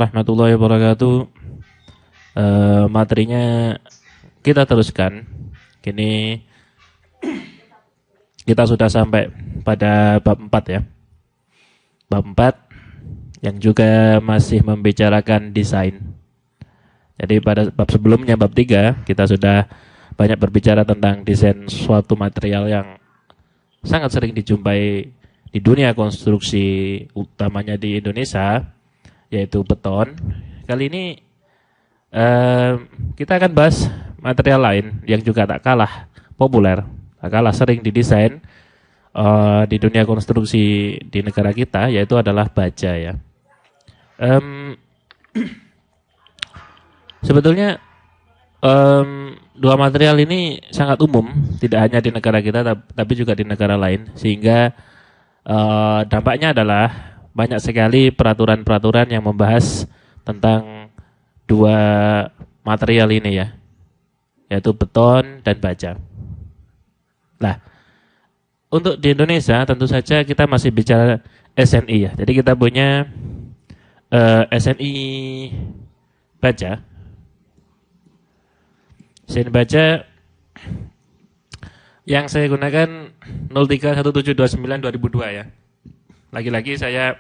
warahmatullahi wabarakatuh. Materinya kita teruskan. Kini kita sudah sampai pada bab 4 ya. Bab 4 yang juga masih membicarakan desain. Jadi pada bab sebelumnya, bab 3, kita sudah banyak berbicara tentang desain suatu material yang sangat sering dijumpai di dunia konstruksi, utamanya di Indonesia, yaitu beton. Kali ini kita akan bahas material lain yang juga tak kalah populer, tak kalah sering didesain di dunia konstruksi di negara kita, yaitu adalah baja ya. Sebetulnya dua material ini sangat umum, tidak hanya di negara kita tapi juga di negara lain, sehingga dampaknya adalah banyak sekali peraturan-peraturan yang membahas tentang dua material ini ya, yaitu beton dan baja. Nah, untuk di Indonesia tentu saja kita masih bicara SNI ya. Jadi kita punya SNI baja. SNI baja yang saya gunakan 031729/2002 ya. Lagi-lagi saya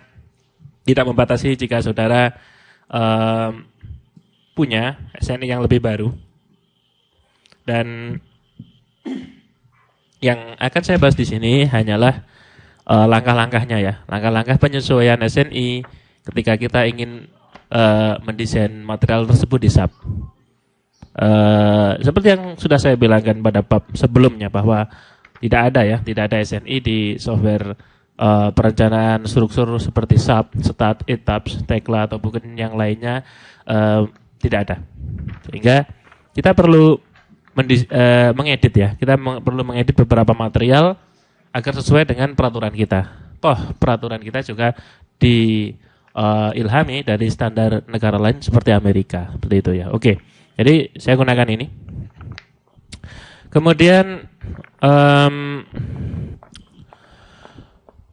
tidak membatasi jika saudara punya SNI yang lebih baru. Dan yang akan saya bahas di sini hanyalah langkah-langkahnya ya. Langkah-langkah penyesuaian SNI ketika kita ingin mendesain material tersebut di SAP. Seperti yang sudah saya bilangkan pada bab sebelumnya bahwa tidak ada SNI di software perencanaan struktur seperti SAP, STAT, ETABS, Tekla atau mungkin yang lainnya, tidak ada. Sehingga kita perlu mengedit ya. Kita perlu mengedit beberapa material agar sesuai dengan peraturan kita. Toh peraturan kita juga diilhami dari standar negara lain seperti Amerika, seperti itu ya. Oke. Jadi saya gunakan ini. Kemudian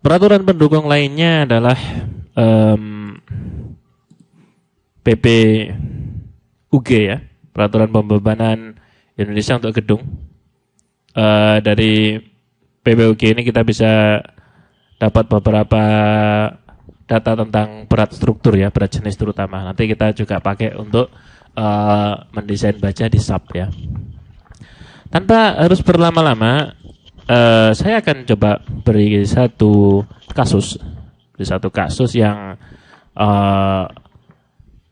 peraturan pendukung lainnya adalah PPUG ya, peraturan pembebanan Indonesia untuk gedung. Dari PPUG ini kita bisa dapat beberapa data tentang berat struktur ya, berat jenis terutama. Nanti kita juga pakai untuk mendesain baja di SAP ya. Tanpa harus berlama-lama, saya akan coba beri satu kasus yang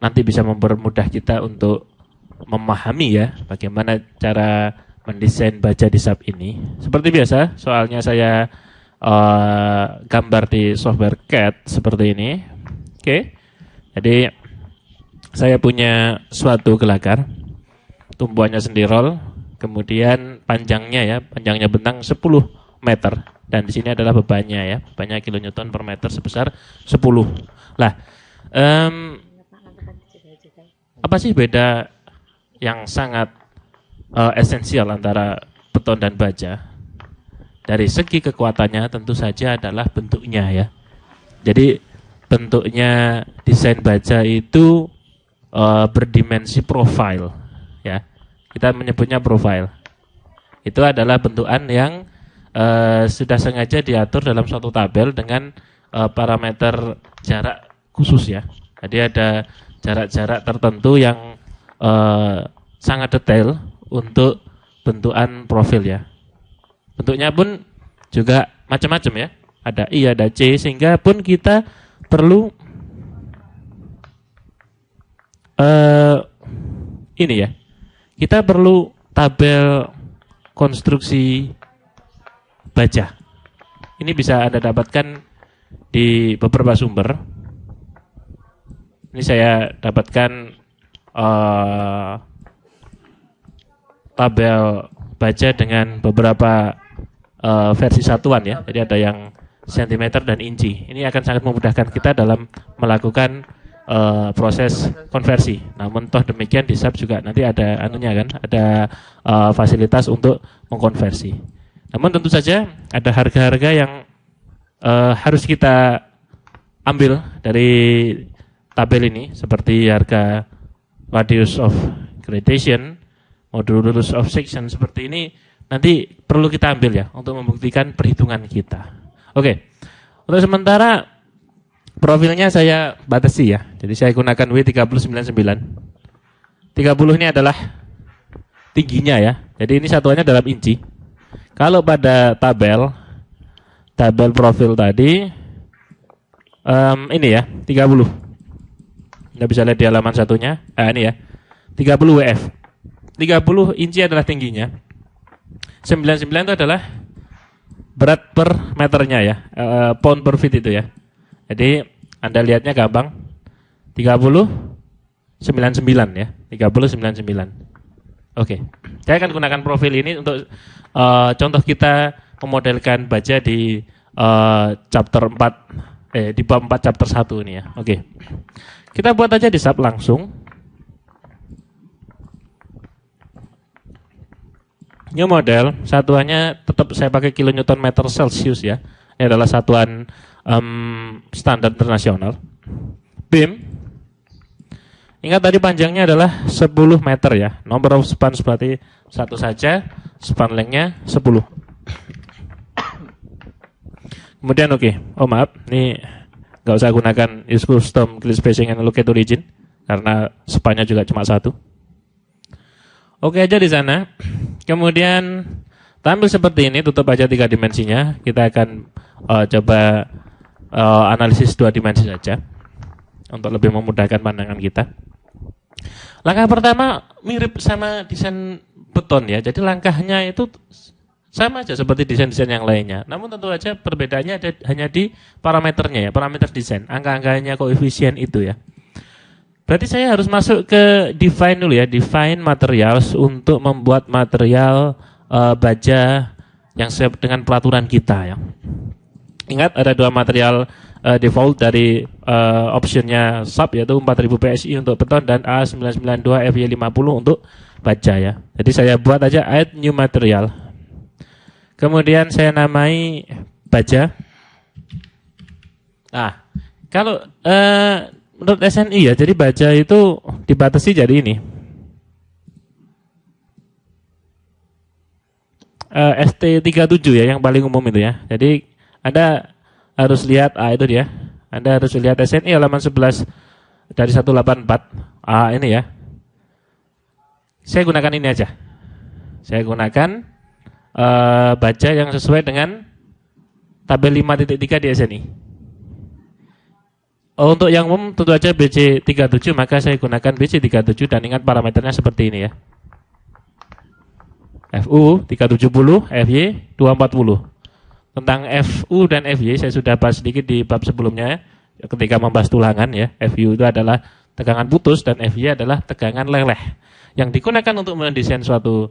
nanti bisa mempermudah kita untuk memahami ya bagaimana cara mendesain baja di SAP ini. Seperti biasa, soalnya saya gambar di software CAD seperti ini. Oke. Jadi saya punya suatu gelakar, tumbuhannya sendirol, kemudian panjangnya bentang 10 meter, dan di sini adalah bebannya ya, bebannya kilonewton per meter sebesar 10. Lah, apa sih beda yang sangat esensial antara beton dan baja? Dari segi kekuatannya tentu saja adalah bentuknya ya. Jadi bentuknya desain baja itu berdimensi profile ya. Kita menyebutnya profile. Itu adalah bentukan yang sudah sengaja diatur dalam suatu tabel dengan parameter jarak khusus ya. Jadi ada jarak-jarak tertentu yang sangat detail untuk bentukan profil ya. Bentuknya pun juga macam-macam ya. Ada I, ada C, sehingga pun kita perlu ini ya. Kita perlu tabel konstruksi baja. Ini bisa Anda dapatkan di beberapa sumber. Ini saya dapatkan tabel baja dengan beberapa versi satuan ya. Jadi ada yang sentimeter dan inci. Ini akan sangat memudahkan kita dalam melakukan proses konversi. Namun toh demikian di SAP juga nanti ada anunya kan, ada fasilitas untuk mengkonversi. Namun tentu saja ada harga-harga yang harus kita ambil dari tabel ini seperti harga radius of gradation, modulus of section seperti ini nanti perlu kita ambil ya untuk membuktikan perhitungan kita. Oke. Untuk sementara profilnya saya batasi ya. Jadi saya gunakan W3099. 30 ini adalah tingginya ya. Jadi ini satuannya dalam inci. Kalau pada tabel profil tadi ini ya 30. Anda bisa lihat di halaman satunya. Ini ya 30 WF. 30 inci adalah tingginya. 99 itu adalah berat per meternya ya, pound per feet itu ya. Jadi Anda lihatnya gampang. 30 99 ya. 30 99. Oke. Saya akan gunakan profil ini untuk contoh kita memodelkan baja di chapter 4 di bab 4 chapter 1 ini ya. Oke. Kita buat aja di sub langsung. New model, satuannya tetap saya pakai kilonewton meter Celsius ya. Ini adalah satuan standar internasional. Beam. Ingat tadi panjangnya adalah 10 meter ya. Number of spans berarti satu saja, span length-nya 10. Kemudian oh maaf, ini nggak usah gunakan use custom grid spacing and locate origin karena spannya juga cuma satu. Oke aja di sana. Kemudian tampil seperti ini, tutup aja 3 dimensinya. Kita akan coba analisis 2 dimensi saja untuk lebih memudahkan pandangan kita. Langkah pertama mirip sama desain beton ya. Jadi langkahnya itu sama aja seperti desain-desain yang lainnya. Namun tentu saja perbedaannya ada hanya di parameternya ya, parameter desain, angka-angkanya, koefisien itu ya. Berarti saya harus masuk ke define dulu ya, define materials untuk membuat material baja yang sesuai dengan peraturan kita ya. Ingat ada 2 material default dari optionnya sub yaitu 4000 PSI untuk beton dan A992 FY50 untuk baja ya. Jadi saya buat aja add new material. Kemudian saya namai baja. Nah, kalau menurut SNI ya, jadi baja itu dibatasi jadi ini. ST37 ya, yang paling umum itu ya. Jadi Anda harus lihat, itu dia. Anda harus lihat SNI halaman 11 dari 184. Ini ya. Saya gunakan ini aja. Saya gunakan baja yang sesuai dengan tabel 5.3 di SNI. Untuk yang umum tentu saja BC37, maka saya gunakan BC37 dan ingat parameternya seperti ini ya. FU 370, FY 240. Tentang FU dan FY saya sudah bahas sedikit di bab sebelumnya ya, ketika membahas tulangan ya. FU itu adalah tegangan putus dan FY adalah tegangan leleh. Yang digunakan untuk mendesain suatu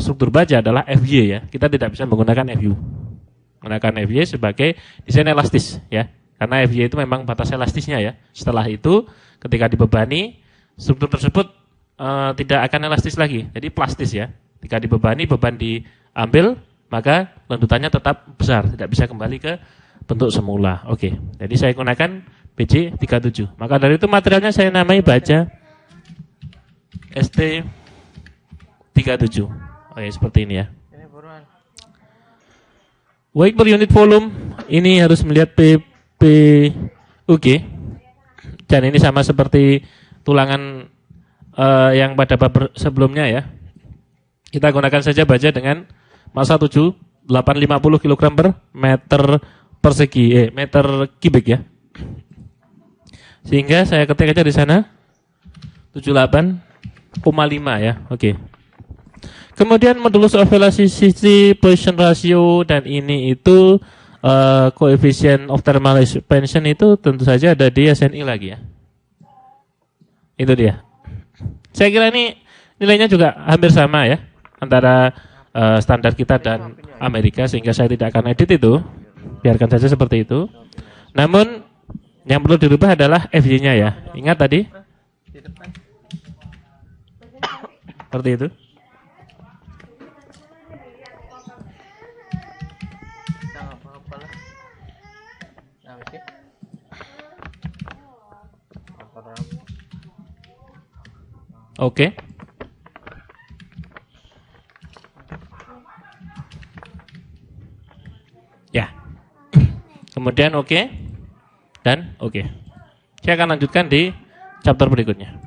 struktur baja adalah FY ya. Kita tidak bisa menggunakan FU. Menggunakan FY sebagai desain elastis ya. Karena FY itu memang batas elastisnya ya. Setelah itu ketika dibebani struktur tersebut tidak akan elastis lagi. Jadi plastis ya. Ketika dibebani, beban diambil, maka lendutannya tetap besar, tidak bisa kembali ke bentuk semula. Oke. Jadi saya gunakan BC37. Maka dari itu materialnya saya namai baja ST37. Oke, seperti ini ya. Weight per unit volume ini harus melihat PUG. Dan ini sama seperti tulangan yang pada bab sebelumnya ya. Kita gunakan saja baja dengan massa 850 kg per meter persegi, meter kubik ya. Sehingga saya ketik aja di sana 78,5 ya. Oke. Kemudian modulus of elasticity, position ratio dan ini itu coefficient of thermal expansion itu tentu saja ada di SNI lagi ya. Itu dia. Saya kira ini nilainya juga hampir sama ya antara standar kita dan Amerika, sehingga saya tidak akan edit itu, biarkan saja seperti itu. Namun yang perlu dirubah adalah FY-nya ya. Ingat tadi seperti itu. Oke. Ya. Kemudian oke. Dan oke. Saya akan lanjutkan di chapter berikutnya.